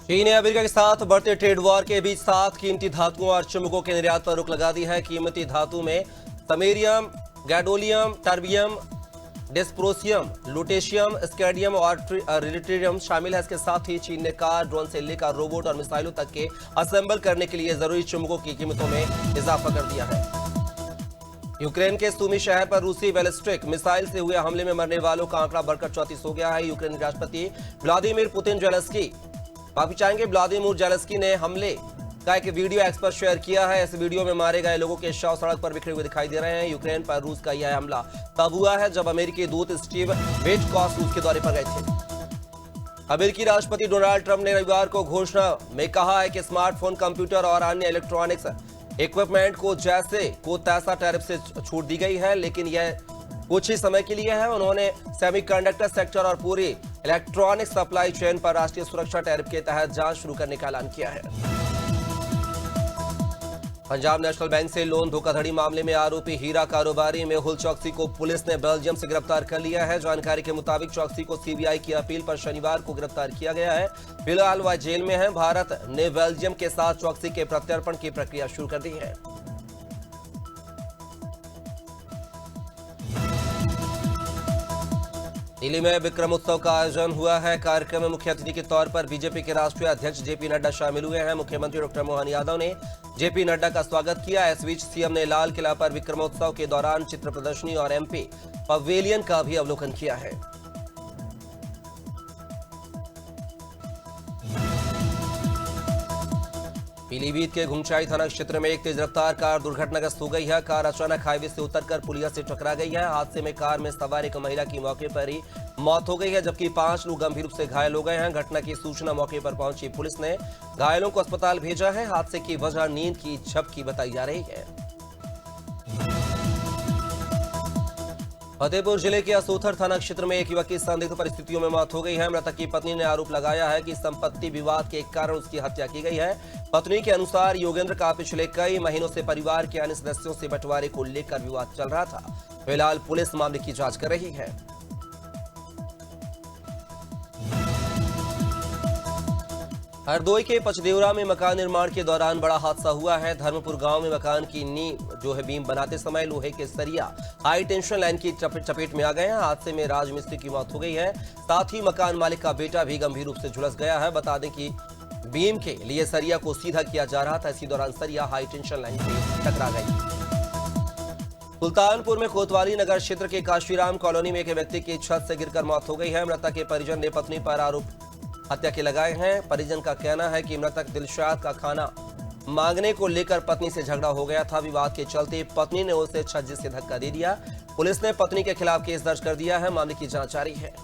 चीन ने अमेरिका के साथ बढ़ते ट्रेड वॉर के बीच 7 कीमती धातुओं और चुंबकों के निर्यात पर रोक लगा दी है। कीमती धातु में samarium, gadolinium, terbium, dysprosium, lutetium, scandium और ट्रिटियम शामिल है। इसके साथ ही चीन ने कार, ड्रोन से लेकर रोबोट और मिसाइलों तक के असेंबल करने के लिए जरूरी चुंबकों की कीमतों में इजाफा कर दिया है। यूक्रेन के सुमी शहर पर रूसी बैलिस्टिक मिसाइल से हुए हमले में मरने वालों का आंकड़ा बढ़कर 34 हो गया है। यूक्रेन के राष्ट्रपति व्लादिमीर पुतिन जेलेंस्की माफी चाहेंगे। व्लादिमीर जेलेंस्की ने हमले का एक वीडियो एक्स पर शेयर किया है। इस वीडियो में मारे गए लोगों के शव सड़क पर बिखरे हुए दिखाई दे रहे हैं। यूक्रेन पर रूस का यह हमला तब हुआ है जब अमेरिकी दूत स्टीव विटकॉफ रूस के दौरे पर गए थे। अमेरिकी राष्ट्रपति डोनाल्ड ट्रंप ने रविवार को घोषणा में कहा है कि स्मार्टफोन, कंप्यूटर और अन्य इलेक्ट्रॉनिक्स इक्विपमेंट को जैसे को तैसा टैरिफ से छूट दी गई है, लेकिन यह कुछ ही समय के लिए है। उन्होंने सेमीकंडक्टर सेक्टर और पूरी इलेक्ट्रॉनिक सप्लाई चेन पर राष्ट्रीय सुरक्षा टैरिफ के तहत जांच शुरू करने का ऐलान किया है। पंजाब नेशनल बैंक से लोन धोखाधड़ी मामले में आरोपी हीरा कारोबारी मेहुल चौकसी को पुलिस ने बेल्जियम से गिरफ्तार कर लिया है। जानकारी के मुताबिक चौकसी को सीबीआई की अपील पर शनिवार को गिरफ्तार किया गया है। फिलहाल वह जेल में है। भारत ने बेल्जियम के साथ चौकसी के प्रत्यर्पण की प्रक्रिया शुरू कर दी है। दिल्ली में विक्रम उत्सव का आयोजन हुआ है। कार्यक्रम में मुख्य अतिथि के तौर पर बीजेपी के राष्ट्रीय अध्यक्ष जेपी नड्डा शामिल हुए हैं। मुख्यमंत्री डॉक्टर मोहन यादव ने जेपी नड्डा का स्वागत किया। इस बीच सीएम ने लाल किला पर विक्रमोत्सव के दौरान चित्र प्रदर्शनी और एमपी पवेलियन का भी अवलोकन किया है। पीलीभीत के घुंचाई थाना क्षेत्र में एक तेज रफ्तार कार दुर्घटनाग्रस्त हो गई है। कार अचानक हाईवे से उतरकर पुलिया से टकरा गई है। हादसे में कार में सवार एक महिला की मौके पर ही मौत हो गई है, जबकि 5 लोग गंभीर रूप से घायल हो गए हैं। घटना की सूचना मौके पर पहुंची पुलिस ने घायलों को अस्पताल भेजा है। हादसे की वजह नींद की झपकी बताई जा रही है। फतेहपुर जिले के असोथर थाना क्षेत्र में एक युवक की संदिग्ध परिस्थितियों में मौत हो गई है। मृतक की पत्नी ने आरोप लगाया है कि संपत्ति विवाद के कारण उसकी हत्या की गई है। पत्नी के अनुसार योगेंद्र का पिछले कई महीनों से परिवार के अन्य सदस्यों से बंटवारे को लेकर विवाद चल रहा था। फिलहाल पुलिस मामले की जांच कर रही है। हरदोई के पचदेवरा में मकान निर्माण के दौरान बड़ा हादसा हुआ है। धर्मपुर गांव में मकान की नींव बीम बनाते समय लोहे के सरिया हाई टेंशन लाइन की चपेट में आ गए हैं। हादसे में राजमिस्त्री की मौत हो गई है। साथ ही मकान मालिक का बेटा भी गंभीर रूप से झुलस गया है। बता दें कि बीम के लिए सरिया को सीधा किया जा रहा था। इसी दौरान सरिया हाई टेंशन लाइन से टकरा गई। सुल्तानपुर में कोतवाली नगर क्षेत्र के काशीराम कॉलोनी में एक व्यक्ति की छत से गिरकर मौत हो गई है। मृतक के परिजन ने पत्नी पर आरोप हत्या के लगाए हैं। परिजन का कहना है कि मृतक दिलशाद का खाना मांगने को लेकर पत्नी से झगड़ा हो गया था। विवाद के चलते पत्नी ने उसे छज्जे से धक्का दे दिया। पुलिस ने पत्नी के खिलाफ केस दर्ज कर दिया है। मामले की जांच जारी है।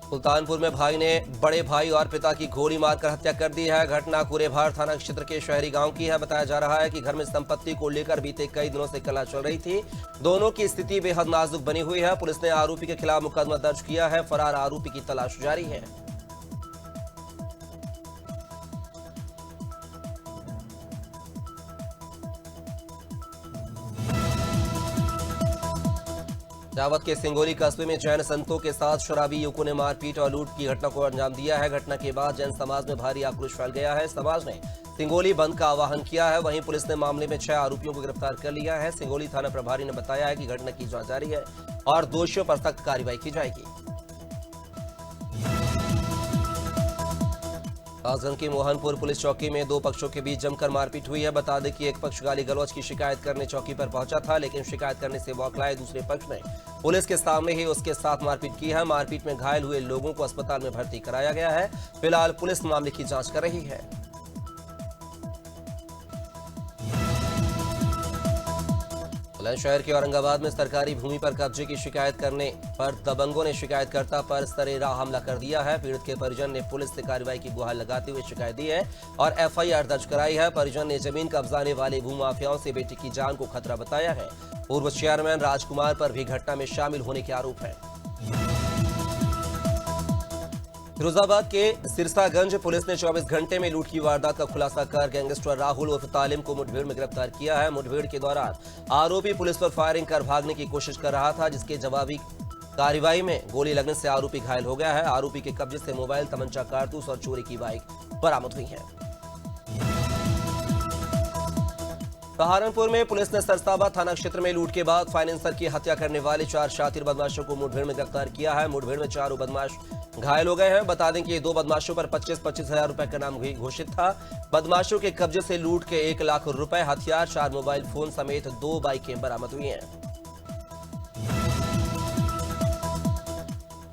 सुल्तानपुर में भाई ने बड़े भाई और पिता की गोली मारकर हत्या कर दी है। घटना कुरेभार थाना क्षेत्र के शहरी गांव की है। बताया जा रहा है कि घर में संपत्ति को लेकर बीते कई दिनों से कलह चल रही थी। दोनों की स्थिति बेहद नाजुक बनी हुई है। पुलिस ने आरोपी के खिलाफ मुकदमा दर्ज किया है। फरार आरोपी की तलाश जारी है। जावत के सिंगोली कस्बे में जैन संतों के साथ शराबी युवकों ने मारपीट और लूट की घटना को अंजाम दिया है। घटना के बाद जैन समाज में भारी आक्रोश फैल गया है। समाज ने सिंगोली बंद का आह्वान किया है। वहीं पुलिस ने मामले में 6 आरोपियों को गिरफ्तार कर लिया है। सिंगोली थाना प्रभारी ने बताया है कि घटना की जांच जारी है और दोषियों पर सख्त कार्रवाई की जाएगी। कासगंज की मोहनपुर पुलिस चौकी में 2 पक्षों के बीच जमकर मारपीट हुई है। बता दें कि एक पक्ष गाली गलौज की शिकायत करने चौकी पर पहुंचा था, लेकिन शिकायत करने से बौखलाए दूसरे पक्ष ने पुलिस के सामने ही उसके साथ मारपीट की है। मारपीट में घायल हुए लोगों को अस्पताल में भर्ती कराया गया है। फिलहाल पुलिस मामले की जांच कर रही है। बुलंदशहर के औरंगाबाद में सरकारी भूमि पर कब्जे की शिकायत करने पर दबंगों ने शिकायतकर्ता पर सरेरा हमला कर दिया है। पीड़ित के परिजन ने पुलिस से कार्रवाई की गुहार लगाते हुए शिकायत दी है और एफआईआर दर्ज कराई है। परिजन ने जमीन कब्जाने वाले भूमाफियाओं से बेटी की जान को खतरा बताया है। पूर्व चेयरमैन राजकुमार पर भी घटना में शामिल होने के आरोप है। फिरोजाबाद के सिरसागंज पुलिस ने 24 घंटे में लूट की वारदात का खुलासा कर गैंगस्टर राहुल उर्फ तालिम को मुठभेड़ में गिरफ्तार किया है। मुठभेड़ के दौरान आरोपी पुलिस पर फायरिंग कर भागने की कोशिश कर रहा था, जिसके जवाबी कार्रवाई में गोली लगने से आरोपी घायल हो गया है। आरोपी के कब्जे से मोबाइल, तमंचा, कारतूस और चोरी की बाइक बरामद हुई है। सहारनपुर में पुलिस ने सरसाबा थाना क्षेत्र में लूट के बाद फाइनेंसर की हत्या करने वाले 4 शातिर बदमाशों को मुठभेड़ में गिरफ्तार किया है। मुठभेड़ में 4 बदमाश घायल हो गए हैं। बता दें कि ये 2 बदमाशों पर 25-25 हजार रुपए का नाम घोषित था। बदमाशों के कब्जे से लूट के 1 लाख रुपए, हथियार, 4 मोबाइल फोन समेत 2 बाइकें बरामद हुई हैं।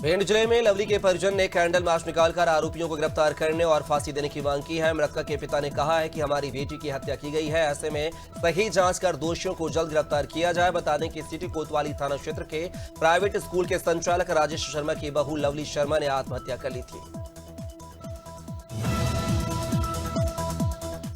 भिंड जिले में लवली के परिजन ने कैंडल मार्च निकालकर आरोपियों को गिरफ्तार करने और फांसी देने की मांग की है। मृतक के पिता ने कहा है कि हमारी बेटी की हत्या की गई है, ऐसे में सही जांच कर दोषियों को जल्द गिरफ्तार किया जाए। बता दें कि सिटी कोतवाली थाना क्षेत्र के प्राइवेट स्कूल के संचालक राजेश शर्मा की बहू लवली शर्मा ने आत्महत्या कर ली थी।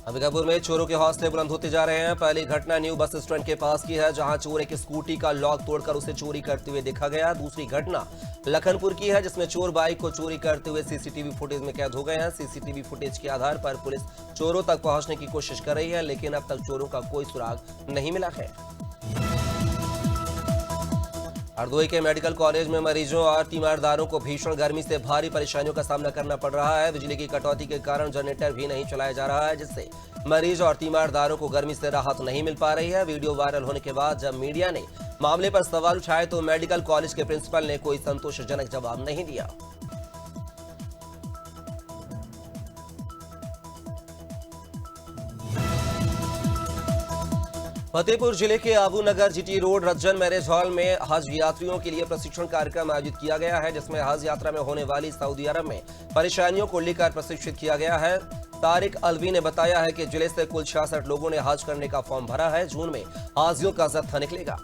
अंबिकापुर में चोरों के हौसले बुलंद होते जा रहे हैं। पहली घटना न्यू बस स्टैंड के पास की है, जहां चोर एक स्कूटी का लॉक तोड़कर उसे चोरी करते हुए देखा गया। दूसरी घटना लखनपुर की है, जिसमें चोर बाइक को चोरी करते हुए सीसीटीवी फुटेज में कैद हो गए हैं। सीसीटीवी फुटेज के आधार पर पुलिस चोरों तक पहुंचने की कोशिश कर रही है, लेकिन अब तक चोरों का कोई सुराग नहीं मिला है। हरदोई के मेडिकल कॉलेज में मरीजों और तीमारदारों को भीषण गर्मी से भारी परेशानियों का सामना करना पड़ रहा है। बिजली की कटौती के कारण जनरेटर भी नहीं चलाया जा रहा है, जिससे मरीज और तीमारदारों को गर्मी से राहत नहीं मिल पा रही है। वीडियो वायरल होने के बाद जब मीडिया ने मामले पर सवाल उठाए तो मेडिकल कॉलेज के प्रिंसिपल ने कोई संतोषजनक जवाब नहीं दिया। फतेहपुर जिले के Abu Nagar GT road Rajjan marriage hall में हज यात्रियों के लिए प्रशिक्षण कार्यक्रम आयोजित किया गया है, जिसमें हज यात्रा में होने वाली सऊदी अरब में परेशानियों को लेकर प्रशिक्षित किया गया है। तारिक अलवी ने बताया है कि जिले से कुल 66 लोगों ने हज करने का फॉर्म भरा है। जून में हाजियों का जत्था निकलेगा।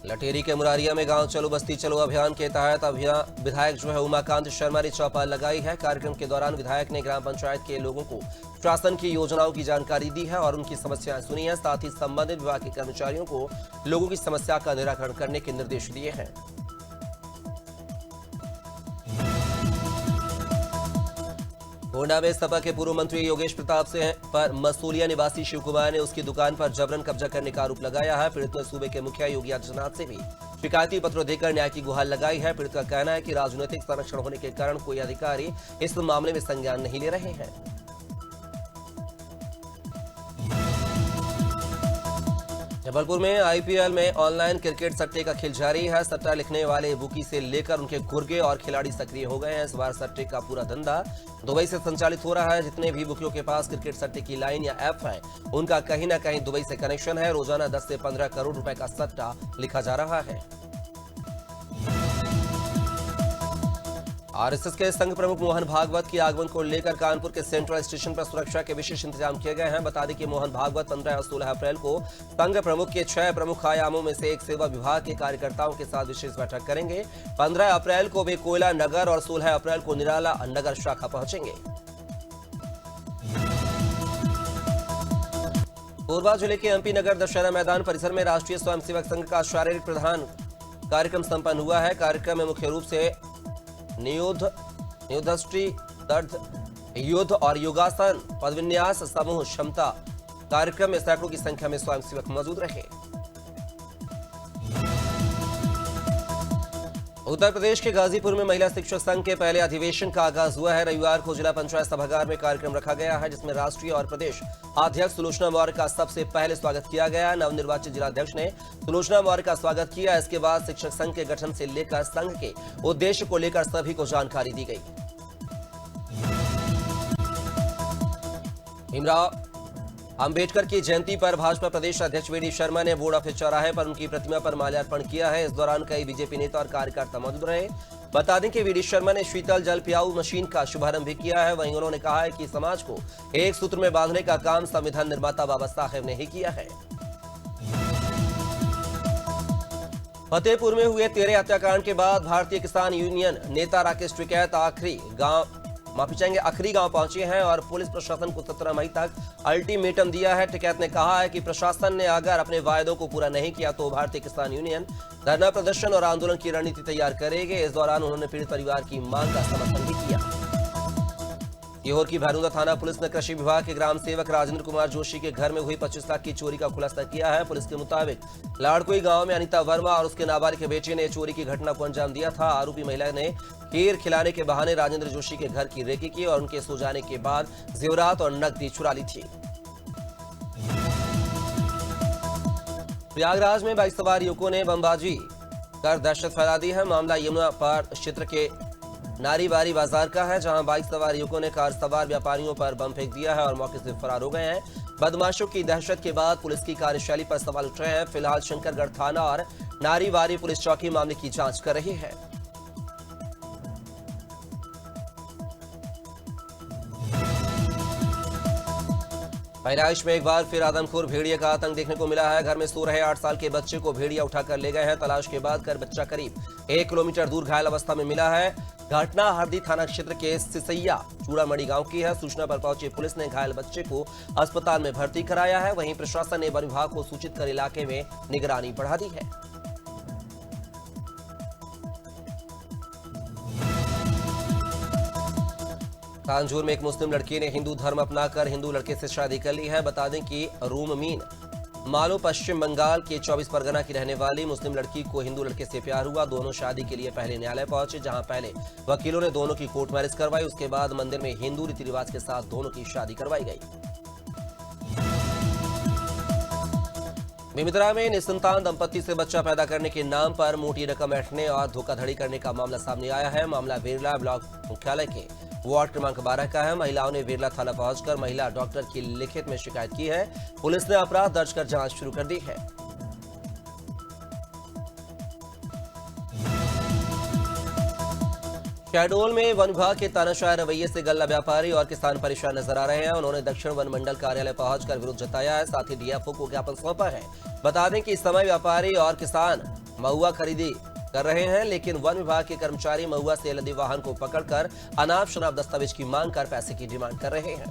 लटेरी के मुरारिया में गांव चलो बस्ती चलो अभियान के तहत विधायक जो है उमाकांत शर्मा ने चौपाल लगाई है। कार्यक्रम के दौरान विधायक ने ग्राम पंचायत के लोगों को शासन की योजनाओं की जानकारी दी है और उनकी समस्याएं सुनी है। साथ ही संबंधित विभाग के कर्मचारियों को लोगों की समस्या का निराकरण करने के निर्देश दिए हैं। गोंडा में सपा के पूर्व मंत्री योगेश प्रताप सिंह पर मसूलिया निवासी शिव कुमार ने उसकी दुकान पर जबरन कब्जा करने का आरोप लगाया है। पीड़ित ने सूबे के मुखिया योगी आदित्यनाथ से भी शिकायती पत्र देकर न्याय की गुहार लगाई है। पीड़ित का कहना है कि राजनीतिक संरक्षण होने के कारण कोई अधिकारी इस मामले में संज्ञान नहीं ले रहे हैं। जबलपुर में आईपीएल में ऑनलाइन क्रिकेट सट्टे का खेल जारी है। सट्टा लिखने वाले बुकी से लेकर उनके गुर्गे और खिलाड़ी सक्रिय हो गए हैं। इस बार सट्टे का पूरा धंधा दुबई से संचालित हो रहा है। जितने भी बुकियों के पास क्रिकेट सट्टे की लाइन या ऐप है, उनका कहीं ना कहीं दुबई से कनेक्शन है। रोजाना 10 से 15 करोड़ रुपए का सट्टा लिखा जा रहा है। आरएसएस के संघ प्रमुख मोहन भागवत के आगमन को लेकर कानपुर के सेंट्रल स्टेशन पर सुरक्षा के विशेष इंतजाम किए गए हैं। बता दें कि मोहन भागवत 15 और 16 अप्रैल को संघ प्रमुख के 6 प्रमुख आयामों में से एक सेवा विभाग के कार्यकर्ताओं के साथ विशेष बैठक करेंगे। 15 अप्रैल को वे कोयला नगर और 16 अप्रैल को निराला नगर शाखा पहुंचेंगे। कोरबा जिले के एमपी नगर दशहरा मैदान परिसर में राष्ट्रीय स्वयंसेवक संघ का शारीरिक प्रधान कार्यक्रम संपन्न हुआ है। कार्यक्रम में मुख्य रूप से नियोदष्टि, दर्द, युद्ध और योगासन, पदविन्यास, समूह क्षमता। कार्यक्रम में सैकड़ों की संख्या में स्वयंसेवक मौजूद रहे। उत्तर प्रदेश के गाजीपुर में महिला शिक्षक संघ के पहले अधिवेशन का आगाज हुआ है। रविवार को जिला पंचायत सभागार में कार्यक्रम रखा गया है, जिसमें राष्ट्रीय और प्रदेश अध्यक्ष सुलोचना मौर्य का सबसे पहले स्वागत किया गया। नवनिर्वाचित जिलाध्यक्ष ने सुलोचना मौर्य का स्वागत किया। इसके बाद शिक्षक संघ के गठन से लेकर संघ के उद्देश्य को लेकर सभी को जानकारी दी गई। भीमराव अंबेडकर की जयंती पर भाजपा प्रदेश अध्यक्ष वी डी शर्मा ने बोर्ड ऑफिस चौराहे पर उनकी प्रतिमा पर माल्यार्पण किया है। इस दौरान कई बीजेपी नेता और कार्यकर्ता मौजूद रहे। बता दें कि वी डी शर्मा ने शीतल जल पियाऊ मशीन का शुभारंभ भी किया है। वहीं उन्होंने कहा है कि समाज को एक सूत्र में बांधने का काम संविधान निर्माता बाबा साहेब ने ही किया है। फतेहपुर में हुए 13 हत्याकांड के बाद भारतीय किसान यूनियन नेता राकेश टिकैत आखिरी अखरी गांव पहुंचे हैं और पुलिस प्रशासन को 17 मई तक अल्टीमेटम दिया है। टिकैत ने कहा है कि प्रशासन ने अगर अपने वायदों को पूरा नहीं किया तो भारतीय किसान यूनियन धरना प्रदर्शन और आंदोलन की रणनीति तैयार करेगी। इस दौरान उन्होंने पीड़ित परिवार की मांग का समर्थन भी किया। सीहोर की भैरूंदा थाना पुलिस ने कृषि विभाग के ग्राम सेवक राजेंद्र कुमार जोशी के घर में हुई 25 लाख की चोरी का खुलासा किया है। पुलिस के मुताबिक लाड़कुई गांव में अनीता वर्मा और उसके नाबालिग बेटे ने चोरी की घटना को अंजाम दिया था। आरोपी महिला ने खीर खिलाने के बहाने राजेंद्र जोशी के घर की रेकी की और उनके सो जाने के बाद जेवरात और नकदी चुरा ली थी। प्रयागराज में बाइक सवार युवकों ने बमबाजी कर दहशत फैला दी है। मामला यमुना पार क्षेत्र के नारीवारी बाजार का है, जहां बाइक सवार युवकों ने कार सवार व्यापारियों पर बम फेंक दिया है और मौके से फरार हो गए हैं। बदमाशों की दहशत के बाद पुलिस की कार्यशैली पर सवाल उठ रहे हैं। फिलहाल शंकरगढ़ थाना और नारीवारी पुलिस चौकी मामले की जांच कर रही है। बहराइच में एक बार फिर आदमखोर भेड़िया का आतंक देखने को मिला है। घर में सो रहे 8 साल के बच्चे को भेड़िया उठाकर ले गए हैं। तलाश के बाद कर बच्चा करीब 1 किलोमीटर दूर घायल अवस्था में मिला है। घटना हरदी थाना क्षेत्र के सिसैया चूड़ामणि गांव की है। सूचना पर पहुंची पुलिस ने घायल बच्चे को अस्पताल में भर्ती कराया है। वहीं प्रशासन ने वन विभाग को सूचित कर इलाके में निगरानी बढ़ा दी है। कानजूर में एक मुस्लिम लड़की ने हिंदू धर्म अपनाकर हिंदू लड़के से शादी कर ली है। बता दें कि रूम मीन मालो पश्चिम बंगाल के 24 परगना की रहने वाली मुस्लिम लड़की को हिंदू लड़के से प्यार हुआ। दोनों शादी के लिए पहले न्यायालय पहुंचे, जहां पहले वकीलों ने दोनों की कोर्ट मैरिज करवाई। उसके बाद मंदिर में हिंदू रीति रिवाज के साथ दोनों की शादी करवाई गई। बेमितरा में निसंतान दंपति से बच्चा पैदा करने के नाम पर मोटी रकम ऐंठने और धोखाधड़ी करने का मामला सामने आया है। मामला वेरला ब्लॉक मुख्यालय के वार्ड क्रमांक 12 का है। महिलाओं ने वेरला थाना पहुंचकर महिला डॉक्टर की लिखित में शिकायत की है। पुलिस ने अपराध दर्ज कर जांच शुरू कर दी है। शहडोल में वन विभाग के तानाशाह रवैये से गल्ला व्यापारी और किसान परेशान नजर आ रहे हैं। उन्होंने दक्षिण वन मंडल कार्यालय पहुंचकर विरोध जताया है, साथ ही डीएफओ को ज्ञापन सौंपा है। बता दें कि इस समय व्यापारी और किसान महुआ खरीदी कर रहे हैं, लेकिन वन विभाग के कर्मचारी महुआ से लदे वाहन को पकड़कर अनाप शनाप दस्तावेज की मांग कर पैसे की डिमांड कर रहे हैं।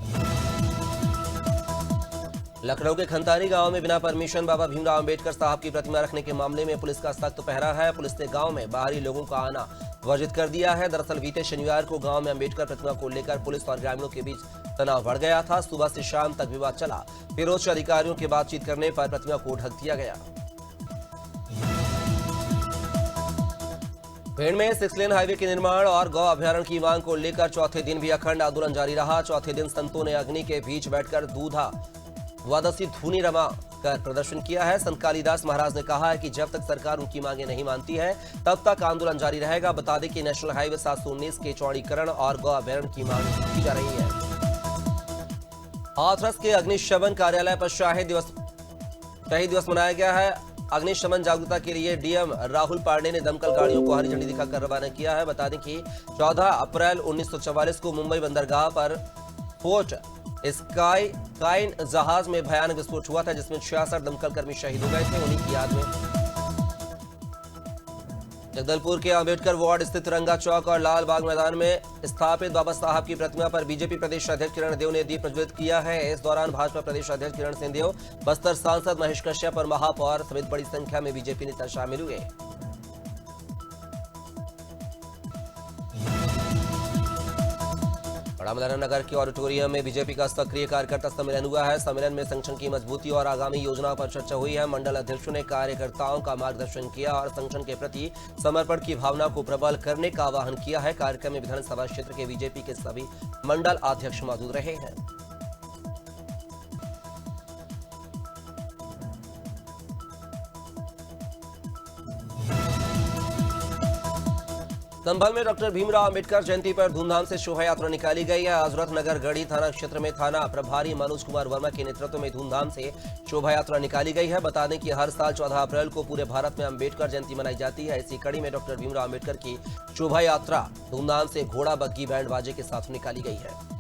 लखनऊ के खंतारी गांव में बिना परमिशन बाबा भीमराव अंबेडकर साहब की प्रतिमा रखने के मामले में पुलिस का सख्त पहरा है। पुलिस ने गांव में बाहरी लोगों का आना वर्जित कर दिया है। दरअसल बीते शनिवार को गांव में अंबेडकर प्रतिमा को लेकर पुलिस और ग्रामीणों के बीच तनाव बढ़ गया था। सुबह से शाम तक विवाद चला, फिर उच्च अधिकारियों के बातचीत करने पर प्रतिमा को ढक दिया गया। भिंड में 6 लेन हाईवे के निर्माण और गौ अभयारण्य की मांग को लेकर चौथे दिन भी अखंड आंदोलन जारी रहा। चौथे दिन संतों ने अग्नि के बीच बैठकर दूधा द्वादशी धूनी रमा कर प्रदर्शन किया है। संत कालीदास महाराज ने कहा है कि जब तक सरकार उनकी मांगे नहीं मानती है तब तक आंदोलन जारी रहेगा। बता दें कि नेशनल हाईवे 719 के चौड़ीकरण और गौ अभयारण्य की मांग की जा रही है। हाथरस के अग्निशमन कार्यालय पर शहीद दिवस मनाया गया है। अग्निशमन जागरूकता के लिए डीएम राहुल पांडे ने दमकल गाड़ियों को हरी झंडी दिखाकर रवाना किया है। बता दें कि 14 अप्रैल 1944 को मुंबई बंदरगाह पर फोर्ट स्काई जहाज में भयानक विस्फोट हुआ था, जिसमें 66 दमकल कर्मी शहीद हो गए थे। उन्हीं की याद में जगदलपुर के अंबेडकर वार्ड स्थित रंगा चौक और लाल बाग मैदान में स्थापित बाबा साहब की प्रतिमा पर बीजेपी प्रदेश अध्यक्ष किरण देव ने दीप प्रज्वलित किया है। इस दौरान भाजपा प्रदेश अध्यक्ष किरण सिंहदेव, बस्तर सांसद महेश कश्यप और महापौर समेत बड़ी संख्या में बीजेपी नेता शामिल हुए। बड़ा मदना नगर के ऑडिटोरियम में बीजेपी का सक्रिय कार्यकर्ता सम्मेलन हुआ है। सम्मेलन में संगठन की मजबूती और आगामी योजनाओं पर चर्चा हुई है। मंडल अध्यक्षों ने कार्यकर्ताओं का मार्गदर्शन किया और संगठन के प्रति समर्पण की भावना को प्रबल करने का आह्वान किया है। कार्यक्रम में विधानसभा क्षेत्र के बीजेपी के सभी मंडल अध्यक्ष मौजूद रहे हैं। संभल में डॉक्टर भीमराव अंबेडकर जयंती पर धूमधाम से शोभा यात्रा निकाली गई है। हजरत नगर गढ़ी थाना क्षेत्र में थाना प्रभारी मनोज कुमार वर्मा के नेतृत्व में धूमधाम से शोभा यात्रा निकाली गई है। बता दें कि हर साल 14 अप्रैल को पूरे भारत में अंबेडकर जयंती मनाई जाती है। इसी कड़ी में डॉक्टर भीमराव अंबेडकर की शोभा यात्रा धूमधाम से घोड़ा बग्गी बैंड बाजे के साथ निकाली गई है।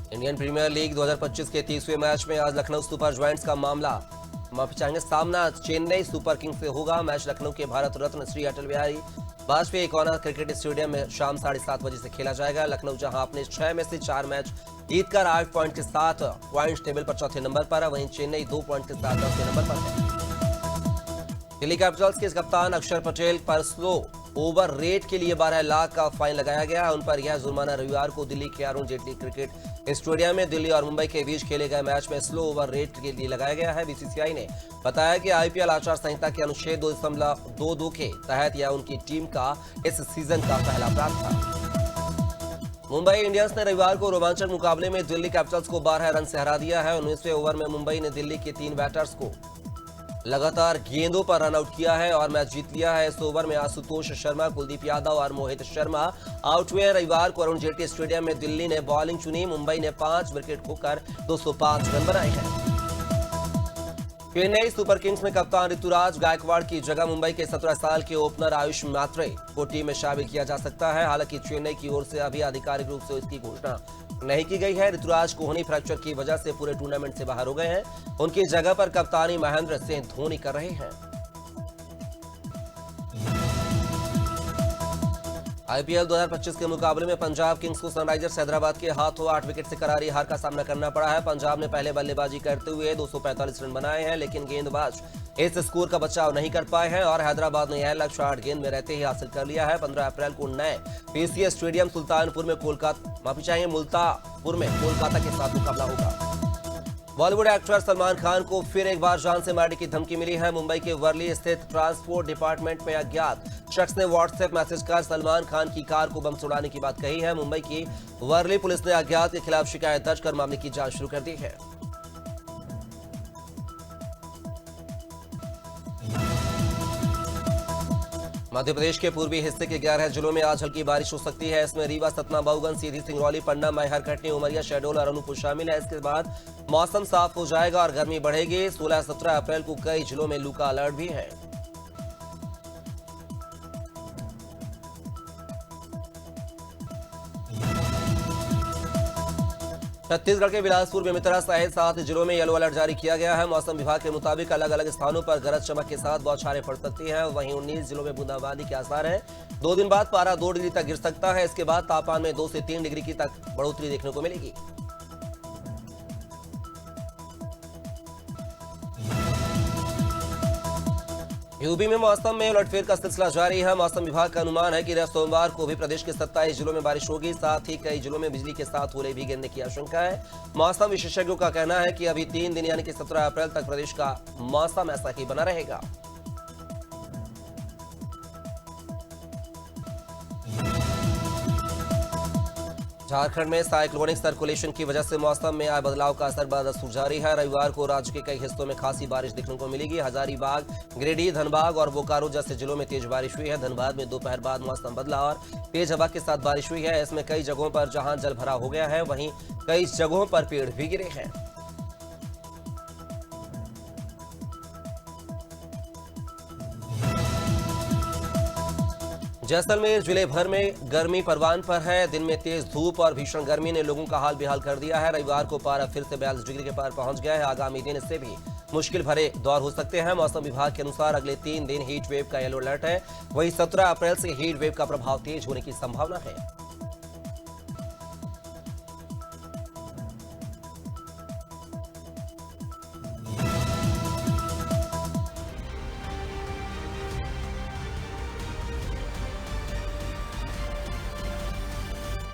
इंडियन प्रीमियर लीग 2025 के 30वें मैच में आज लखनऊ सुपर जायंट्स का मामला माफी चाहेंगे, सामना चेन्नई सुपर किंग्स से होगा। मैच लखनऊ के Bharat Ratna Shri Atal Bihari Vajpayee corner cricket stadium में शाम 7:30 बजे से खेला जाएगा। लखनऊ जहां अपने 6 में से 4 मैच जीतकर 8 पॉइंट के साथ पॉइंट्स टेबल पर चौथे नंबर पर है, वहीं चेन्नई 2 पॉइंट के साथ 10वें नंबर पर है। दिल्ली कैपिटल्स के कप्तान अक्षर पटेल पर स्लो ओवर रेट के लिए 12 लाख का फाइन लगाया गया है। उन पर यह जुर्माना रविवार को दिल्ली के अरुण जेटली क्रिकेट स्टेडियम में दिल्ली और मुंबई के बीच खेले गए मैच में स्लो ओवर रेट के लिए लगाया गया है। बीसीसीआई ने बताया कि आईपीएल आचार संहिता के अनुच्छेद 2.22 के तहत यह उनकी टीम का इस सीजन का पहला अपराध था। मुंबई इंडियंस ने रविवार को रोमांचक मुकाबले में दिल्ली कैपिटल्स को 12 रन से हरा दिया है। 19वें ओवर में मुंबई ने दिल्ली के 3 बैटर्स को लगातार गेंदों पर रन आउट किया है और मैच जीत लिया है। इस ओवर में आशुतोष शर्मा, कुलदीप यादव और मोहित शर्मा आउट हुए। रविवार को अरुण जेटली स्टेडियम में दिल्ली ने बॉलिंग चुनी। मुंबई ने 5 विकेट खोकर 205 रन बनाए हैं। चेन्नई सुपर किंग्स में कप्तान ऋतुराज गायकवाड़ की जगह मुंबई के 17 साल के ओपनर आयुष मात्रे को टीम में शामिल किया जा सकता है। हालांकि चेन्नई की ओर से अभी आधिकारिक रूप से इसकी घोषणा नहीं की गई है। ऋतुराज कोहनी फ्रैक्चर की वजह से पूरे टूर्नामेंट से बाहर हो गए हैं। उनकी जगह पर कप्तानी महेंद्र सिंह धोनी कर रहे हैं। आईपीएल 2025 के मुकाबले में पंजाब किंग्स को सनराइजर्स हैदराबाद के हाथों 8 विकेट से करारी हार का सामना करना पड़ा है। पंजाब ने पहले बल्लेबाजी करते हुए 245 रन बनाए हैं, लेकिन गेंदबाज इस स्कोर का बचाव नहीं कर पाए हैं और हैदराबाद ने यह लक्ष्य 8 गेंद में रहते ही हासिल कर लिया है। 15 अप्रैल को नए पीसीए स्टेडियम मुल्तानपुर में कोलकाता के साथ मुकाबला होगा। बॉलीवुड एक्टर सलमान खान को फिर एक बार जान से मारने की धमकी मिली है। मुंबई के वर्ली स्थित ट्रांसपोर्ट डिपार्टमेंट में अज्ञात शख्स ने व्हाट्सएप मैसेज कर सलमान खान की कार को बम से उड़ाने की बात कही है। मुंबई की वर्ली पुलिस ने अज्ञात के खिलाफ शिकायत दर्ज कर मामले की जांच शुरू कर दी है। मध्य प्रदेश के पूर्वी हिस्से के 11 जिलों में आज हल्की बारिश हो सकती है। इसमें रीवा, सतना, मऊगन, सीधी, सिंगरौली, पन्ना, मैहर, कटनी, उमरिया, शहडोल और अनूपपुर शामिल है। इसके बाद मौसम साफ हो जाएगा और गर्मी बढ़ेगी। 16-17 अप्रैल को कई जिलों में लू का अलर्ट भी है। छत्तीसगढ़ के बिलासपुर, बेमेतरा सहित 7 जिलों में येलो अलर्ट जारी किया गया है। मौसम विभाग के मुताबिक अलग अलग स्थानों पर गरज चमक के साथ बौछारें पड़ सकती हैं। वहीं 19 जिलों में बूंदाबांदी के आसार हैं। 2 दिन बाद पारा 2 डिग्री तक गिर सकता है। इसके बाद तापमान में 2 से 3 डिग्री की तक बढ़ोतरी देखने को मिलेगी। यूपी में मौसम में उलटफेर का सिलसिला जारी है। मौसम विभाग का अनुमान है कि सोमवार को भी प्रदेश के 27 जिलों में बारिश होगी। साथ ही कई जिलों में बिजली के साथ ओले भी गिरने की आशंका है। मौसम विशेषज्ञों का कहना है कि अभी 3 दिन यानी कि 17 अप्रैल तक प्रदेश का मौसम ऐसा ही बना रहेगा। झारखंड में साइक्लोनिक सर्कुलेशन की वजह से मौसम में आए बदलाव का असर बदस्तूर जारी है। रविवार को राज्य के कई हिस्सों में खासी बारिश देखने को मिलेगी। हजारीबाग, गिरिडीह, धनबाद और बोकारो जैसे जिलों में तेज बारिश हुई है। धनबाद में दोपहर बाद मौसम बदला और तेज हवा के साथ बारिश हुई है। इसमें कई जगहों पर जहां जल भरा हो गया है, वहीं कई जगहों पर पेड़ भी गिरे हैं। जैसलमेर जिले भर में गर्मी परवान पर है। दिन में तेज धूप और भीषण गर्मी ने लोगों का हाल बेहाल कर दिया है। रविवार को पारा फिर से 42 डिग्री के पार पहुंच गया है। आगामी दिन इससे भी मुश्किल भरे दौर हो सकते हैं। मौसम विभाग के अनुसार अगले 3 दिन हीट वेव का येलो अलर्ट है। वहीं 17 अप्रैल से हीट वेव का प्रभाव तेज होने की संभावना है।